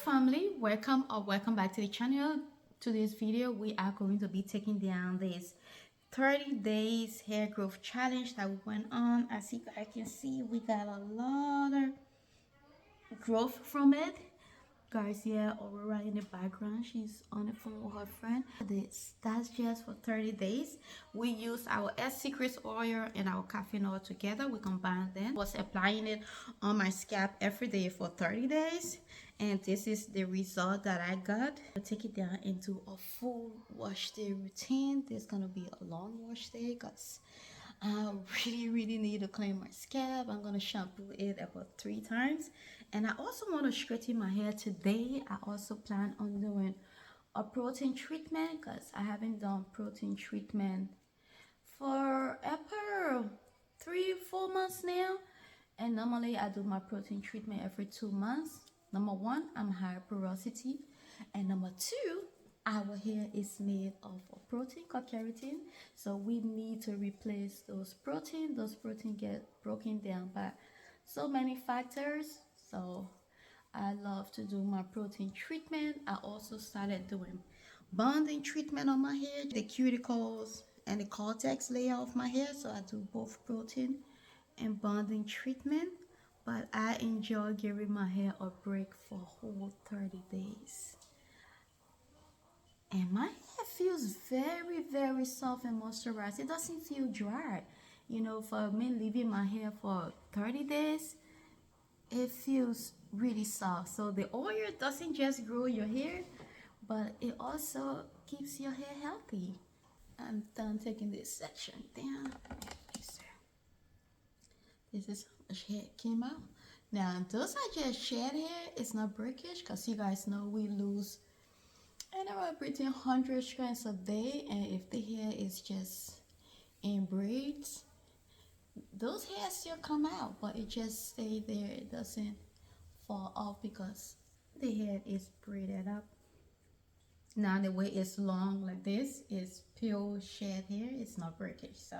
family, welcome back to the channel. Today's video we are going to be taking down this 30 days hair growth challenge that we went on. As you guys can see, we got a lot of growth from it. Guys, yeah, Aurora in the background, she's on the phone with her friend. That's just for 30 days. We use our secrets oil and our caffeine oil together. We combine them. I was applying it on my scalp every day for 30 days, and this is the result that I got. I'll take it down into a full wash day routine. There's gonna be a long wash day because I really need to clean my scalp. I'm gonna shampoo it about 3 times, and I also want to straighten my hair today. I also plan on doing a protein treatment because I haven't done protein treatment for about 3-4 months now, and normally I do my protein treatment every 2 months. Number one, I'm high porosity, and number two, our hair is made of a protein called keratin, so we need to replace those protein get broken down by so many factors. So I love to do my protein treatment. I also started doing bonding treatment on my hair, the cuticles and the cortex layer of my hair, so I do both protein and bonding treatment. But I enjoy giving my hair a break for a whole 30 days. And my hair feels very soft and moisturized. It doesn't feel dry. You know, for me leaving my hair for 30 days, it feels really soft. So the oil doesn't just grow your hair, but it also keeps your hair healthy. I'm done taking this section down. This is how much hair came out. Now, those are just shed hair. It's not breakage because you guys know we lose anywhere between 100 strands a day, and if the hair is just in braids, those hairs still come out, but it just stay there. It doesn't fall off because the hair is braided up. Now the way it's long like this is pure shed hair. It's not breakage. So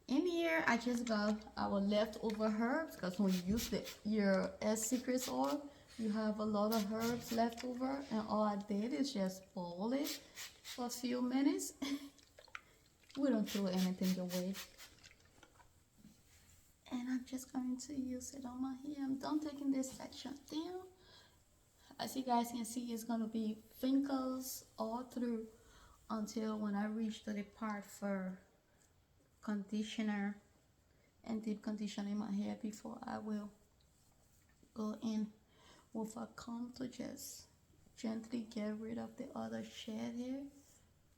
in here I just got our leftover herbs, because when you use your secrets oil, you have a lot of herbs left over, and all I did is just boil it for a few minutes. We don't throw anything away. And I'm just going to use it on my hair. I'm done taking this section down. As you guys can see, it's going to be wrinkles all through until when I reach to the part for conditioner and deep conditioning my hair before I will go in with a comb to just gently get rid of the other shed hair.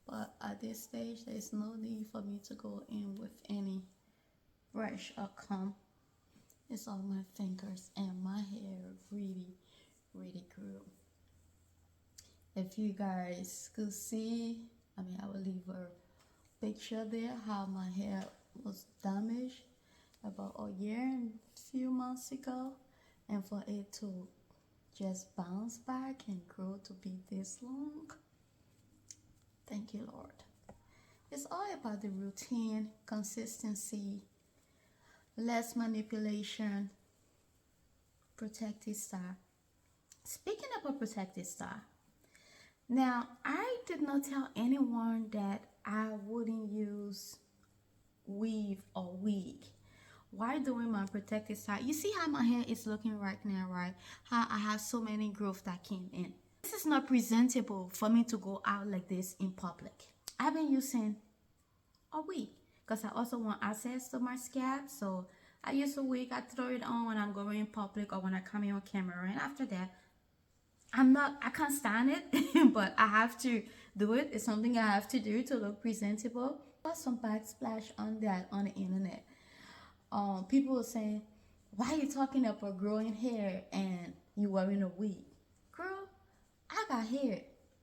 But at this stage, there's no need for me to go in with any brush or comb. It's on my fingers, and my hair really grew. If you guys could see, I will leave a picture there how my hair was damaged about a year and a few months ago, and for it to just bounce back and grow to be this long. Thank you, Lord. It's all about the routine, consistency, less manipulation, protective style. Speaking about protective style, now I did not tell anyone that I wouldn't use weave or wig while doing my protective style. You see how my hair is looking right now, right? How I have so many growth that came in. This is not presentable for me to go out like this in public. I've been using a wig because I also want access to my scalp. So I use a wig. I throw it on when I'm going in public or when I come in on camera. And after that, I can't stand it, but I have to do it. It's something I have to do to look presentable. Got some backsplash on that on the internet. People were saying, why are you talking about growing hair and you wearing a wig? Girl, I got hair.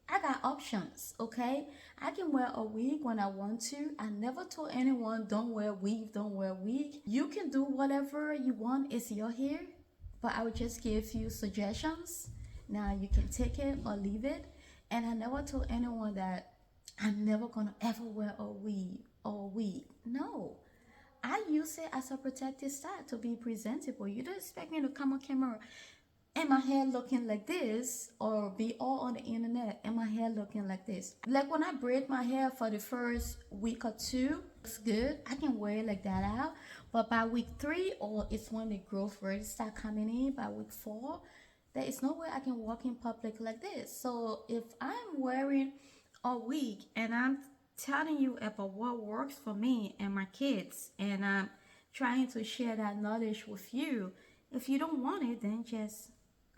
I got options, okay? I can wear a wig when I want to. I never told anyone don't wear weave, don't wear wig. You can do whatever you want. It's your hair. But I would just give you suggestions. Now you can take it or leave it. And I never told anyone that I'm never gonna ever wear a weave or a wig. No. I use it as a protective style to be presentable. You don't expect me to come on camera and my hair looking like this, or be all on the internet and my hair looking like this. Like when I braid my hair for the first week or two, it's good, I can wear it like that out. But by week 3, or it's when the growth really start coming in, by week 4, there is no way I can walk in public like this. So if I'm wearing a wig and I'm telling you about what works for me and my kids, and I'm trying to share that knowledge with you, if you don't want it, then just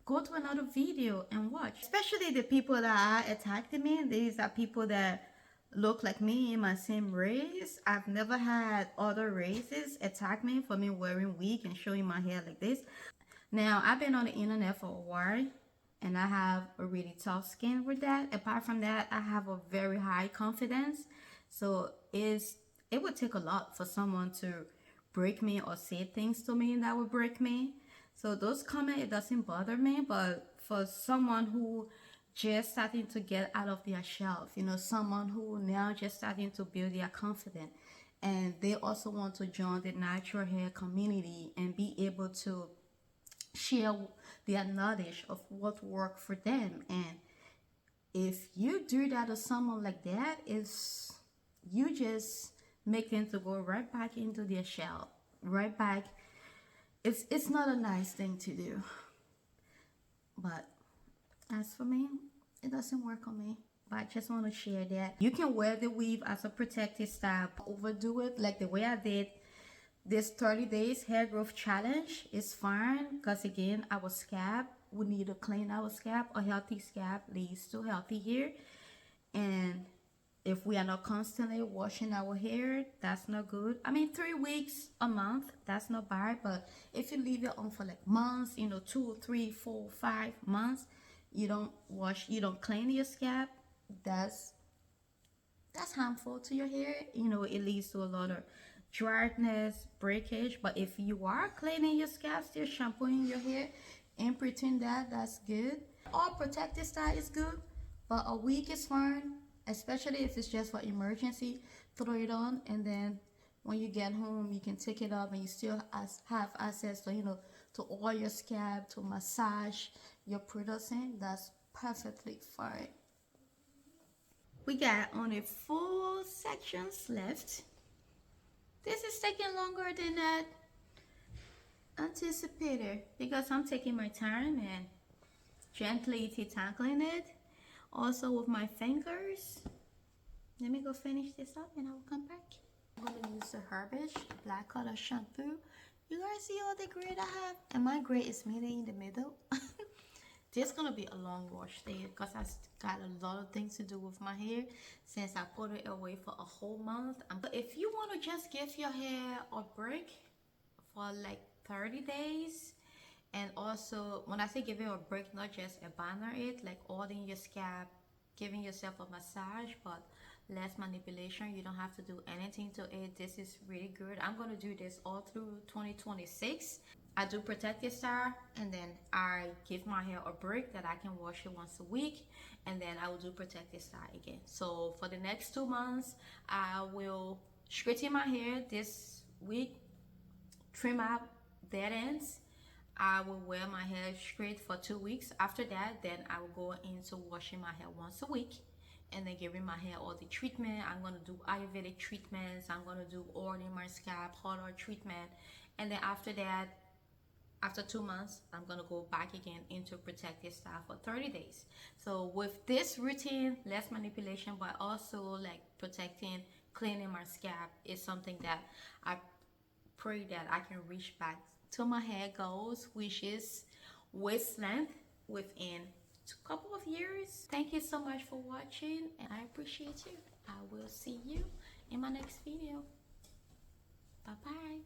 go to another video and watch. Especially the people that are attacking me, these are people that look like me in my same race. I've never had other races attack me for me wearing wig and showing my hair like this. Now, I've been on the internet for a while and I have a really tough skin with that. Apart from that, I have a very high confidence. So it would take a lot for someone to break me or say things to me that would break me. So those comments, it doesn't bother me. But for someone who just starting to get out of their shelf, you know, someone who now just starting to build their confidence, and they also want to join the natural hair community and be able to share their knowledge of what worked for them. And if you do that to someone like that, is you just make them to go right back into their shell, right back. It's not a nice thing to do. But as for me, it doesn't work on me. But I just want to share that you can wear the weave as a protective style. Overdo it like the way I did. This 30 days hair growth challenge is fine because, again, our scalp, we need to clean our scalp. A healthy scalp leads to healthy hair. And if we are not constantly washing our hair, that's not good. I mean, 3 weeks a month, that's not bad. But if you leave it on for like months, you know, 2, 3, 4, 5 months, you don't wash, you don't clean your scalp, that's harmful to your hair. You know, it leads to a lot of dryness, breakage. But if you are cleaning your scalp, still shampooing your hair and pretend that's good. All protective style is good, but a week is fine, especially if it's just for emergency. Throw it on, and then when you get home, you can take it off, and you still have access to, you know, to oil your scalp, to massage your products in. That's perfectly fine. We got only 4 sections left. This is taking longer than that anticipated because I'm taking my time and gently detangling it. Also with my fingers. Let me go finish this up and I will come back. I'm going to use the Herbage black color shampoo. You guys see all the gray I have? And my gray is meeting in the middle. This is going to be a long wash day because I got a lot of things to do with my hair since I put it away for a whole month. But if you want to just give your hair a break for like 30 days, and also when I say give it a break, not just abandon it, like oiling your scalp, giving yourself a massage, but less manipulation. You don't have to do anything to it. This is really good. I'm going to do this all through 2026. I do protective style, and then I give my hair a break that I can wash it once a week, and then I will do protective style again. So for the next 2 months, I will straighten my hair this week, trim out dead ends. I will wear my hair straight for 2 weeks. After that, then I will go into washing my hair once a week, and then giving my hair all the treatment. I'm going to do Ayurvedic treatments. I'm going to do oil in my scalp, hot oil treatment, and then after that, after 2 months, I'm going to go back again into protective style for 30 days. So with this routine, less manipulation, but also like protecting, cleaning my scalp is something that I pray that I can reach back to my hair goals, which is waist length within a couple of years. Thank you so much for watching, and I appreciate you. I will see you in my next video. Bye-bye.